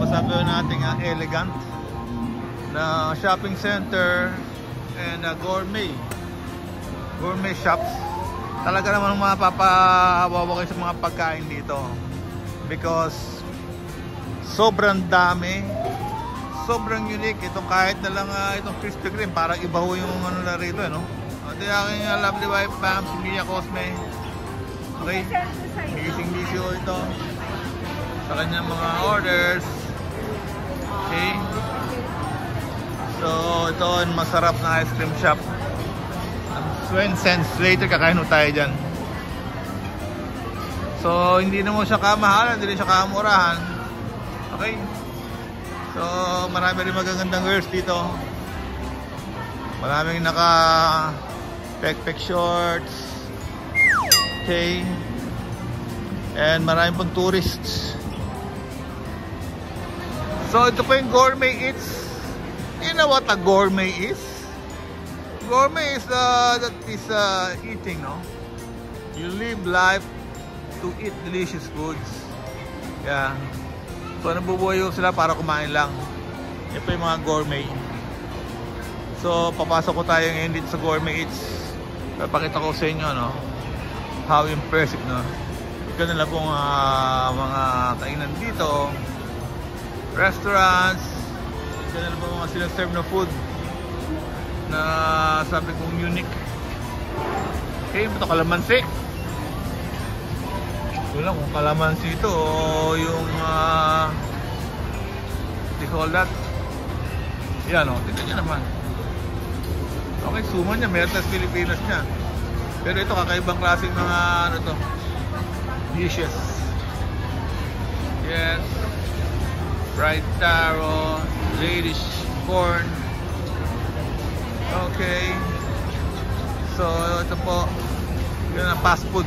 Masabi natin ang elegant na shopping center and gourmet shops. Talaga naman mapapawawa kayo sa mga pagkain dito because sobrang dami, sobrang unique. Itong kahit na lang itong Krispy Kreme, parang iba ho yung ano na rito, no? Ito yung aking lovely wife, Pam, si Mia Cosme. Okay, gising-gising ho ito sa kanyang mga orders. Okay. So, ito ang masarap na ice cream shop. $0.20 later kakain tayo dyan. So, hindi naman siya kamahalan, hindi rin siya kamurahan. Okay. So, marami rin magagandang girls dito. Maraming naka pek shorts. Okay. And maraming pang tourists. So ito po yung gourmet eats. You know what a gourmet is? Gourmet is that is eating, no? You live life to eat delicious foods. Yeah. So nabubuhay sila para kumain lang. Yan po yung mga gourmet. So papasok ko tayo ngayon dito sa gourmet eats. Papakita ko sa inyo, no? How impressive, no? Ito na lang pong mga kainan dito. Restaurants, ganun po mga sinaserve na food na sabi kong unique. Okay, ito kalamansi. Wala kung kalamansi ito o yung what do you call that? Yan o, tignan nyo naman. Okay, suman niya, meron tas Pilipinas niya. Pero ito kakaibang klaseng mga ano to, dishes. Yes, fried taro, Swedish corn. Okay. So, ito po, yun ang fast food.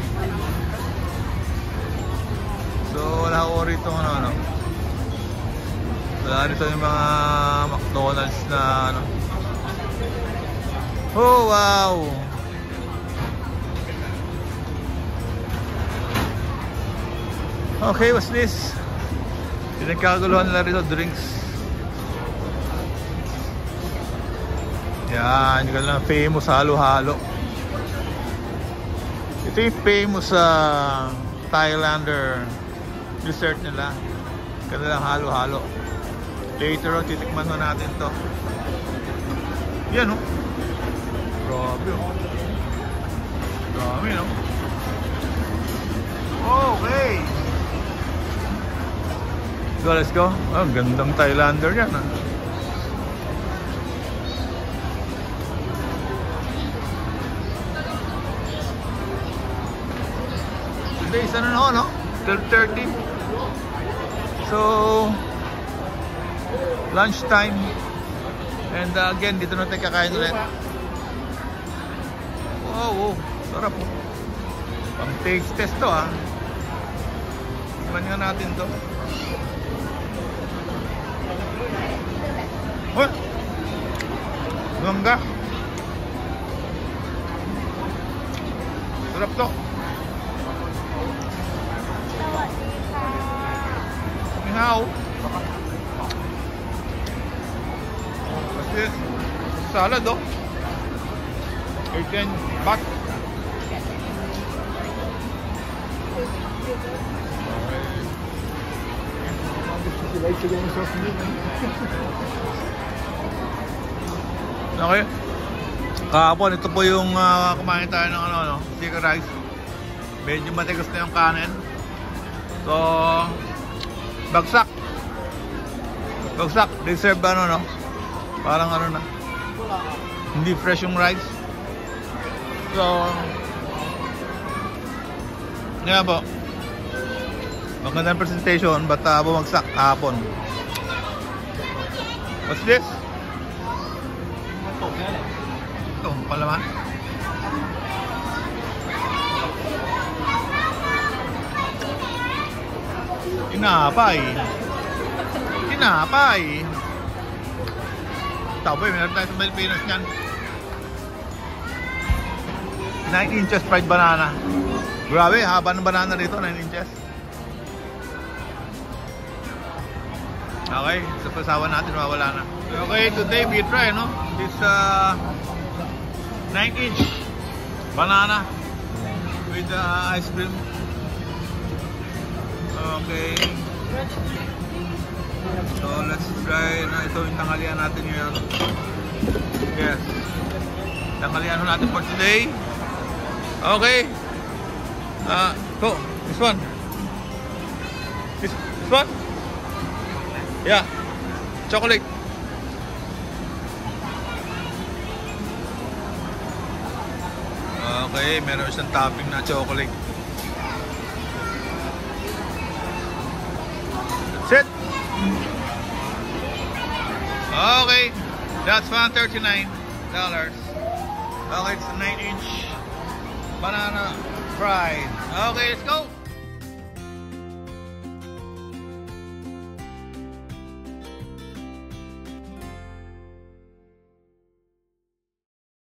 So, wala ko rito ano. Wala rito yung mga McDonald's na ano. Oh, wow! Okay, what's this? Pinagkaguluhan nila rito, drinks. Yan, yung lang famous halo-halo. Ito yung famous Thailander dessert nila. Kanilang halo-halo. Later on, titikman mo natin to. Yan, no? Grabe, oh. Grabe, no? Okay. So, let's go. Oh, gandang Thailander yan, ah. Today is ano no? 12:30. So, lunchtime. And again, dito na tayo kakain ulit. Wow, sarap po. Pang taste test to, ah. Iban nga natin to. What? Ganda. Sarap to. Minaw. What's this? Salad, oh. 18 baht. Okay. Kahapon, ito po yung kumain tayo ng ano, chicken rice. Medyo matigas na yung kanin. So, bagsak. Bagsak. They serve ano, no? Parang ano na. Hindi fresh yung rice. So, yeah po. Magandang presentation, but bumagsak kahapon. What's this? Ito, palaman. Tinapay. Tinapay. Taboy, meron tayo sa Pilipinas niyan. 9 inches fried banana. Grabe, haba ng banana dito, 9 inches. Okay, sa pasawa natin, mawala na. Okay, today we try, no? This 9-inch banana with ice cream. Okay. So, let's try na ito yung tanghalian natin ngayon. Yes. Tanghalian natin for today. Okay. So, this one. This one? Yeah. Chocolate. Okay, meron siyang topping na chocolate. That's it. Okay, that's $139. Okay, it's a 9-inch banana fried. Okay, let's go.